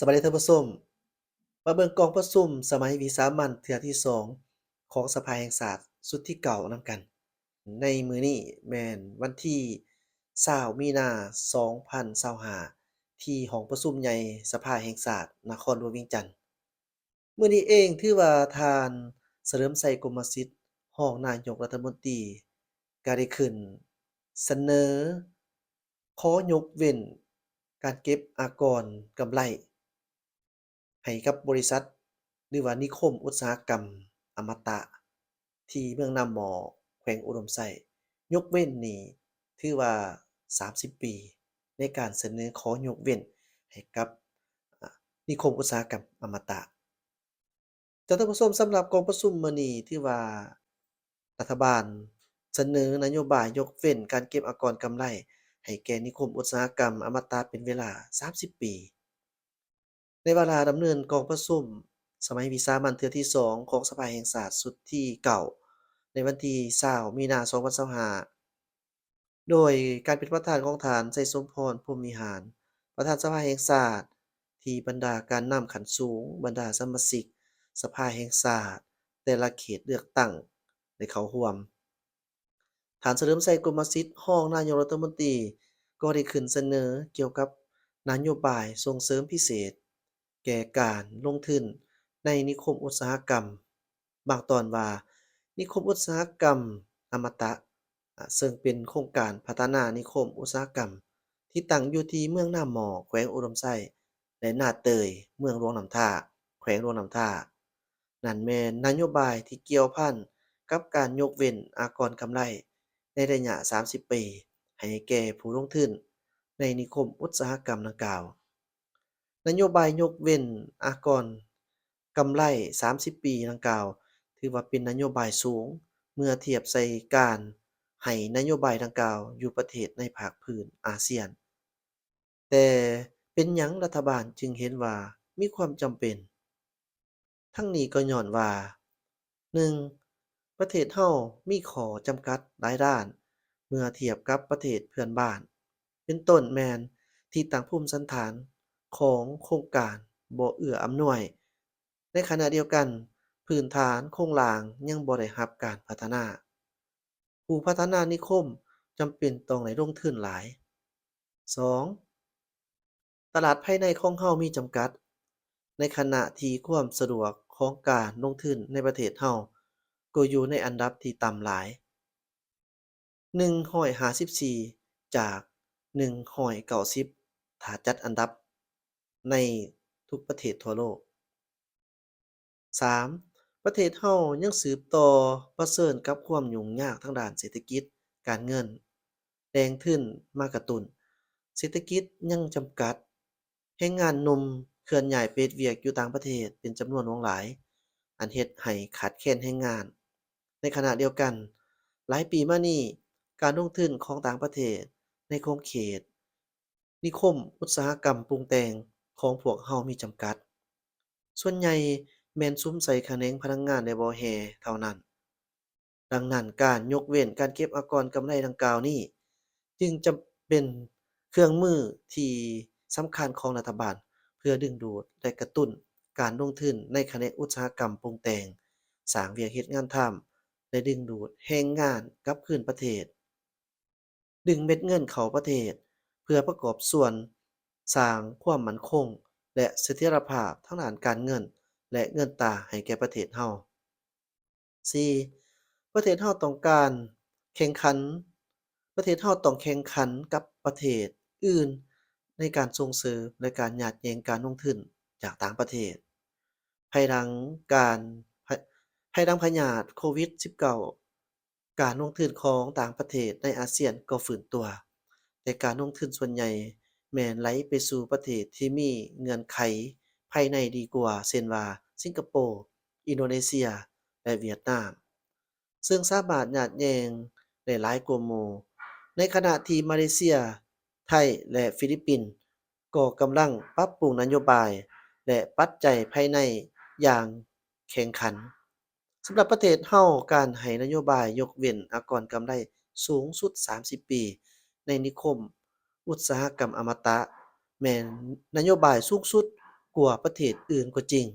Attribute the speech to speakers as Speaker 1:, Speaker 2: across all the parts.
Speaker 1: สวัสดีท่านผู้ชมมาเบิ่งกองประชุมสมัยวิสามัญเทื่อที่2ของสภาแห่งชาติสุดที่เก่านำกัน ในมื้อนี้แม่นวันที่20มีนา2025ที่ห้องประชุมใหญ่สภาแห่งชาตินครหลวงเวียงจันทน์มื้อนี้เองถือว่าท่านเฉลิมชัยกรมสิทธิ์รองนายกรัฐมนตรีก็ได้ขึ้นเสนอขอยกเว้นการเก็บอากรกำไร ให้กับบริษัทหรือว่านิคมอุตสาหกรรมอมตะที่เมืองนาหม้อแขวงอุดมไส้ยกเว้นนี่ถือว่า30ปีในการเสนอขอยกเว้นให้กับอ่านิคมอุตสาหกรรมอมตะแต่ท่านผู้ชมสำหรับกองประชุมมื้อนี้ถือว่ารัฐบาลเสนอนโยบายยกเว้นการเก็บอากรกำไรให้แก่นิคมอุตสาหกรรมอมตะเป็นเวลา30ปี ในเวลาดำเนินกองประชุมสมัยวิสามัญเทื่อที่2ของสภาแห่งชาติสุดที่เก่าในวันที่20มีนา2025โดยการเป็นประธานของท่านไสยสมพรพรหมวิหารประธานสภาแห่งชาติที่บรรดาการนำขั้นสูงบรรดาสมาชิกสภาแห่งชาติแต่ละเขตเลือกตั้งได้เข้าร่วมท่านเฉลิมชัยกรมสิทธิ์รองนายกรัฐมนตรีก็ได้ขึ้นเสนอเกี่ยวกับนโยบายส่งเสริมพิเศษ แก่การลงทุนในนิคมอุตสาหกรรมบางตอนว่านิคมอุตสาหกรรมอมตะซึ่งเป็นโครงการพัฒนานิคมอุตสาหกรรมที่ตั้งอยู่ที่เมืองนาหม้อแขวงอุดมไส้และนาเตยเมืองหลวงน้ำท่าแขวงหลวงน้ำท่านั่นแม่นนโยบายที่เกี่ยวพันกับการยกเว้นอากรกำไรในระยะ30ปีให้แก่ผู้ลงทุนในนิคมอุตสาหกรรมดังกล่าว นโยบายยกเว้นอากรกำไร30ปีดังกล่าวถือว่าเป็นนโยบายสูงเมื่อเทียบใส่การให้นโยบายดังกล่าวอยู่ประเทศในภาคพื้นอาเซียนแต่เป็นหยังรัฐบาลจึงเห็นว่ามีความจำเป็นทั้งนี้ก็ย้อนว่า 1. ประเทศเรามีข้อจำกัดหลายด้านเมื่อเทียบกับประเทศเพื่อนบ้านเป็นต้นแม่นที่ตั้งภูมิสันฐานของโครงการบ่เอื้ออำนวยในขณะเดียวกันพื้นฐานโครงสร้างยังบ่ได้รับการพัฒนาผู้พัฒนานิคมจำเป็นต้องได้ลงทุนหลาย 2. ตลาดภายในของเรามีจำกัดในขณะที่ความสะดวกของการลงทุนในประเทศเราก็อยู่ในอันดับที่ต่ำหลาย154จาก190ถ้าจัดอันดับในทุกประเทศทั่วโลก 3. ประเทศเรายังสืบต่อเผชิญกับความยุ่งยากทางด้านเศรษฐกิจการเงินแรงทุนมากระตุ้นเศรษฐกิจยังจำกัดแรงงานหนุ่มเคลื่อนย้ายไปเฮ็ดเวียกอยู่ต่างประเทศเป็นจำนวนหลายอันเฮ็ดให้ขาดแคลนแรงงานในขณะเดียวกันหลายปีมานี้การลงทุนของต่างประเทศในขอบเขตนิคมอุตสาหกรรมปรุงแต่งของพวกเรามีจำกัด ส่วนใหญ่แม่นสุมใส่คะแนนพนักงานในบ่แฮ่เท่านั้น ดังนั้นการยกเว้นการเก็บอากรกำไรดังกล่าวนี้จึงจำเป็นเครื่องมือที่สำคัญของรัฐบาลเพื่อดึงดูดและกระตุ้นการลงทุนในแขนงอุตสาหกรรมปรุงแต่งสร้างเวียกเฮ็ดงานทำและดึงดูดแรงงานกลับคืนประเทศ ดึงเม็ดเงินเข้าประเทศเพื่อประกอบส่วนสร้างความมั่นคงและเสถียรภาพทางด้านการเงินและเงินตราให้แก่ประเทศเรา 4. ประเทศเราต้องการแข่งขันประเทศเราต้องแข่งขันกับประเทศอื่นในการส่งเสริมและการหยาดเหยิงการลงทุนจากต่างประเทศภายหลังการภภายหลังพยาธิโควิด -19 การลงทุนของต่างประเทศในอาเซียนก็ฟื้นตัวแต่การลงทุนส่วนใหญ่แม่นไหลไปสู่ประเทศที่มีเงื่อนไขภายในดีกว่าเช่นว่าสิงคโปร์อินโดนีเซียและเวียดนาม ซึ่งสามารถหยาดแยงได้หลายกว่าหมู่ในขณะที่มาเลเซีย ไทย และฟิลิปปินส์ก็กำลังปรับปรุงนโยบายและปัจจัยภายในอย่างแข่งขัน สำหรับประเทศเราการให้นโยบายยกเว้นอากรกำไรสูงสุด30ปีในนิคมอุตสาหกรรมอมตะแม่นนโยบายสูงสุด กว่าประเทศอื่นก็จริง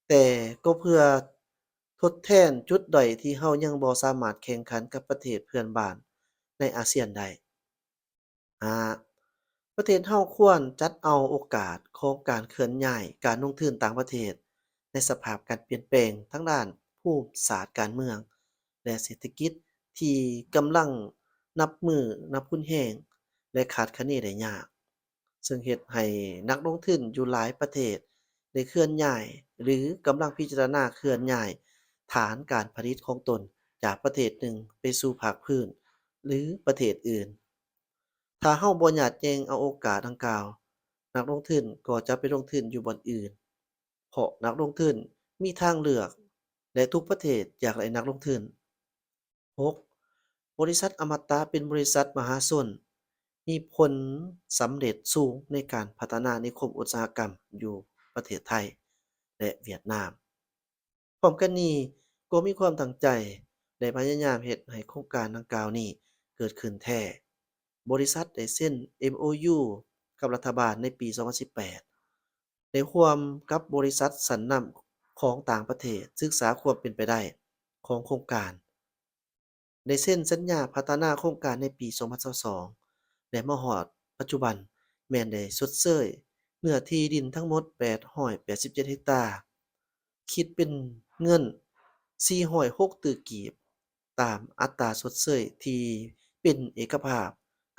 Speaker 1: แต่ก็เพื่อทดแทนจุดด้อยที่เรายังบ่สามารถแข่งขันกับประเทศเพื่อนบ้านในอาเซียนได้ 5. ประเทศเราควรจัดเอาโอกาสของการเคลื่อนย้ายการลงทุนต่างประเทศในสภาพการเปลี่ยนแปลงทั้งด้านภูมิศาสตร์การเมืองและเศรษฐกิจที่กำลังนับคุนแรงและคาดคะเนได้ยาก ซึ่งเฮ็ดให้นักลงทุนอยู่หลายประเทศได้เคลื่อนย้ายหรือกำลังพิจารณาเคลื่อนย้ายฐานการผลิตของตนจากประเทศหนึ่งไปสู่ภาคพื้นหรือประเทศอื่น ถ้าเราบ่ญาติแย่งเอาโอกาสดังกล่าว นักลงทุนก็จะไปลงทุนอยู่บ่อนอื่น เพราะนักลงทุนมีทางเลือกและทุกประเทศอยากได้นักลงทุน 6. บริษัทอมตะเป็นบริษัทมหาชนมีผลสำเร็จสูงในการพัฒนานิคมอุตสาหกรรมอยู่ประเทศไทยและเวียดนาม พร้อมกันนี้ก็มีความตั้งใจและพยายามเฮ็ดให้โครงการดังกล่าวนี้เกิดขึ้นแท้ บริษัทได้เซ็น MOU กับรัฐบาลในปี 2018 ได้ร่วมกับบริษัทชั้นนำของต่างประเทศศึกษาความเป็นไปได้ของโครงการ ได้เซ็นสัญญาพัฒนาโครงการในปี 2022 และมาฮอดปัจจุบันแม่นได้ชดเชยเนื้อที่ดินทั้งหมด 887 เฮกตาร์ คิดเป็นเงิน 406 ตื้อกีบ ตามอัตราชดเชยที่เป็นเอกภาพ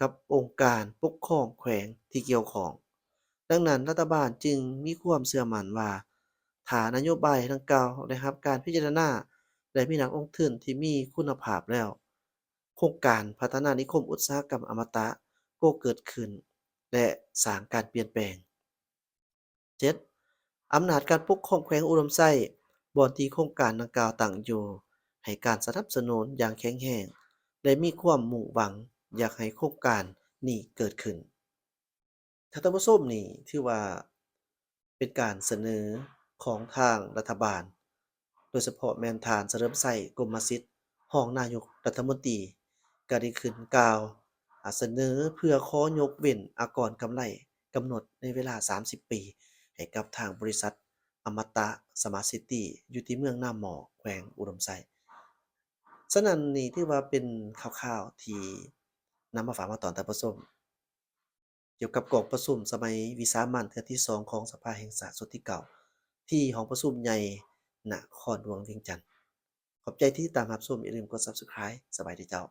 Speaker 1: กับองค์การปกครองแขวงที่เกี่ยวข้อง ดังนั้นรัฐบาลจึงมีความเชื่อมั่นว่าถ้านโยบายดังกล่าวได้รับการพิจารณาและมีนักลงทุนที่มีคุณภาพแล้ว โครงการพัฒนานิคมอุตสาหกรรมอมตะก็เกิดขึ้นและสร้างการเปลี่ยนแปลง 7. อำนาจการปกครองแขวงอุดมไส้บ่อนที่โครงการดังกล่าวตั้งอยู่ให้การสนับสนุนอย่างแข็งแรงและมีความมุ่งหวังอยากให้โครงการนี้เกิดขึ้น ถ้าท่านผู้ชมนี่ถือว่าเป็นการเสนอของทางรัฐบาลโดยเฉพาะแม่นท่านเฉลิมไส้กรมสิทธิ์รองนายกรัฐมนตรีก็ได้ขึ้นกล่าวเสนอเพื่อขอยกเว้นอากรกำไรกำหนดในเวลา30ปีให้กับทางบริษัทอมตะสมาร์ทซิตีอยู่ที่เมืองนาหมอแขวงอุดมไส้ฉะนั้นนี่ถือว่าเป็นข่าวๆที่นำมาฝากมาตอนท่านผู้ชม เกี่ยวกับกองประชุมสมัยวิสามัญเทื่อที่2ของสภาแห่งชาติสุดที่9ที่หอประชุมใหญ่นครหลวงเวียงจันทน์ขอบใจที่ติดตามรับชมอย่าลืมกด Subscribe สบายดีเจ้า